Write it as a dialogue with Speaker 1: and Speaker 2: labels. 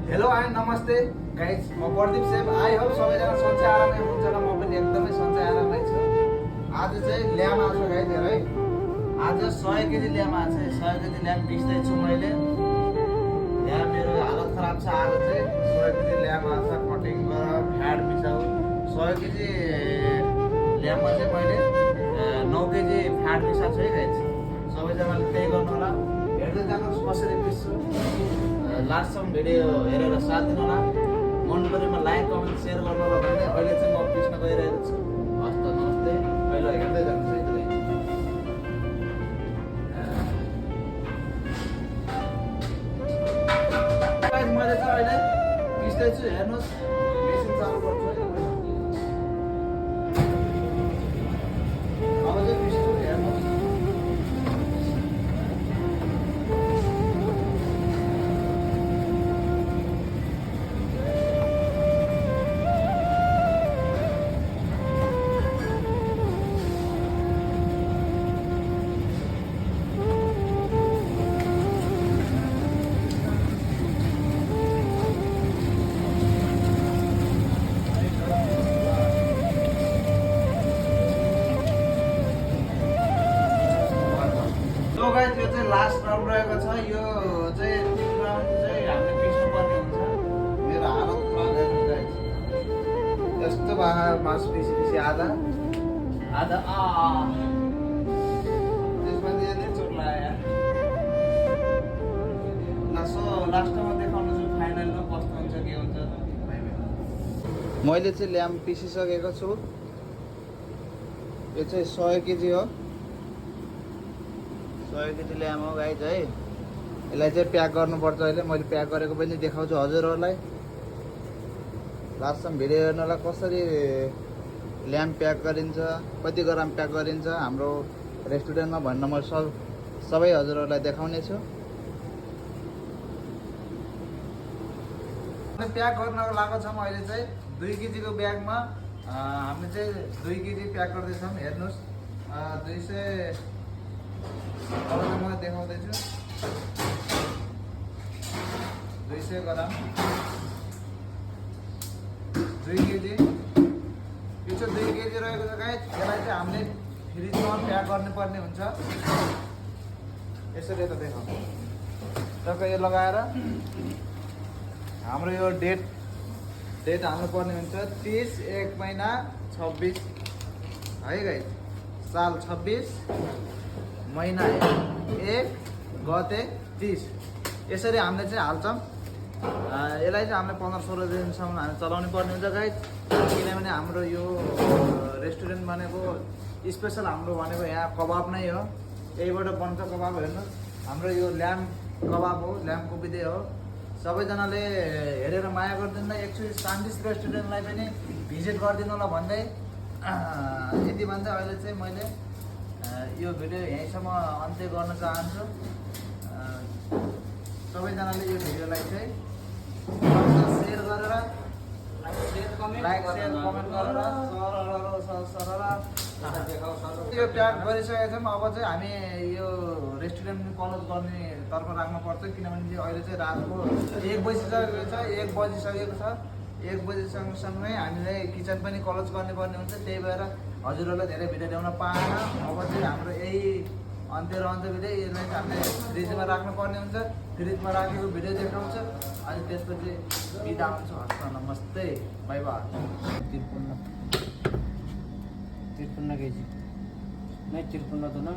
Speaker 1: Hello I नमस्ते guys, म Pradeep save. I hope सबैजना सन्चै आरामै हुनुहुन्छ र म पनि एकदमै सन्चै आरामै छु। आज चाहिँ ल्याम आएको छ गाइज है। आज 100 केजी ल्याम आएको छ। 100 केजी ल्याम पिस्दैछु मैले। यहाँ मेरो हालत खराब छ। आज चाहिँ 100 केजी ल्याम आएको छ। कटिङ गर, फ्याट मिसाउ। 100 केजी ल्याममा चाहिँ मैले 9 केजी फ्याट मिसाएको छु है गाइज। सबैजनाले त्यही गर्नु होला। हेर्दै जानुहोस् कसरी पिस्छु। लास्टसम्म भिडियो हेरेर साथ दिनु होला। मन परेमा लाइक कमेन्ट सेयर गर्नु होला भन्दै अहिले चाहिँ म पिस्न गइरहेको छु। हस् त नमस्ते। अहिले हेर्दै जानुहोस् है तपाईँ। मैले चाहिँ अहिले पिस्दैछु, हेर्नुहोस्। मेसिन चालु गर्छु है। अब चाहिँ पिस्छु, हेर्नुहोस्। यो चाहिँ लास्ट राउन्ड रहेको छ। यो चाहिँ 3 राउन्ड चाहिँ हामीले पिस्नु पर्ने हुन्छ। मेरो हालत खराब हेर्नु यस्तो मासु पिसी आधा त्यसमा चाहिँ चोट लाग्यो। लास्टमा देखाउनु छु फाइनलमा कस्तो हुन्छ के हुन्छ। मैले चाहिँ ल्याम्प पिसिसकेको छु। यो चाहिँ 100 केजी हो। 100 केजी ल्याम हो गाइज है। यसलाई चाहिँ प्याक गर्नुपर्छ। अहिले मैले प्याक गरेको पनि देखाउँछु हजुरहरूलाई। लास्टसम्म भिडियो हेर्नलाई कसरी ल्याम प्याक गरिन्छ, कति ग्राम प्याक गरिन्छ हाम्रो रेस्टुरेन्टमा भन्न म सबै हजुरहरूलाई देखाउने छु। प्याक गर्नको लागेको छौँ अहिले चाहिँ 2 केजीको ब्यागमा। हामी चाहिँ 2 केजी प्याक गर्दैछौँ। हेर्नुहोस् 200 म देखाउँदैछु 200 ग्राम 2 केजी। यो चाहिँ 2 केजी रहेको छ गाइस। यसलाई चाहिँ हामीले फ्रिजमा प्याक गर्नुपर्ने हुन्छ। यसरी त देखाउँ टक्क यो लगाएर हाम्रो यो डेट हाल्नु पर्ने हुन्छ। 30 1 महिना 26 है गाइस। साल 26 महिना 1 गते 30। यसरी हामीले चाहिँ हाल्छौँ। यसलाई चाहिँ हामीले 15-16 दिनसम्म हामी चलाउनु पर्ने हुन्छ गाइस। किनभने हाम्रो यो रेस्टुरेन्ट भनेको स्पेसल हाम्रो भनेको यहाँ कबाब नै हो। यहीबाट बन्छ कबाब। हेर्नुहोस् हाम्रो यो ल्याम कबाब हो, ल्याम कोपिदे हो। सबैजनाले हेरेर माया गरिदिनु ल। एकचोटि शान्तिस रेस्टुरेन्टलाई पनि भिजिट गरिदिनु होला भन्दै यति भन्दै अहिले चाहिँ मैले यो भिडियो यहीँसम्म अन्त्य गर्न चाहन्छु। सबैजनाले यो भिडियोलाई चाहिँ सेयर गरेर लाइक सेयर कमेन्ट गरेर यो प्याक गरिसकेका छौँ। अब चाहिँ हामी यो रेस्टुरेन्ट क्लोज गर्ने तर्फ राख्नुपर्छ। किनभने अहिले चाहिँ रातको 1 बजिसकेको छ। 1 बजिसकेको छ। 1 बजी सँगसँगै हामीले किचन पनि क्लोज गर्नुपर्ने हुन्छ। त्यही भएर हजुरहरूलाई धेरै भिडियो ल्याउन पाएन। अब चाहिँ हाम्रो यही अन्त्य रहन्छ भिडियो। यसलाई चाहिँ हामीले फ्रिजमा राख्नुपर्ने हुन्छ। फ्रिजमा राखेको भिडियो देखाउँछ। अनि त्यसपछि बिदा हुन्छु। हस्त नमस्ते, बाई बाई। 53 केजी नहीं 53 तो ना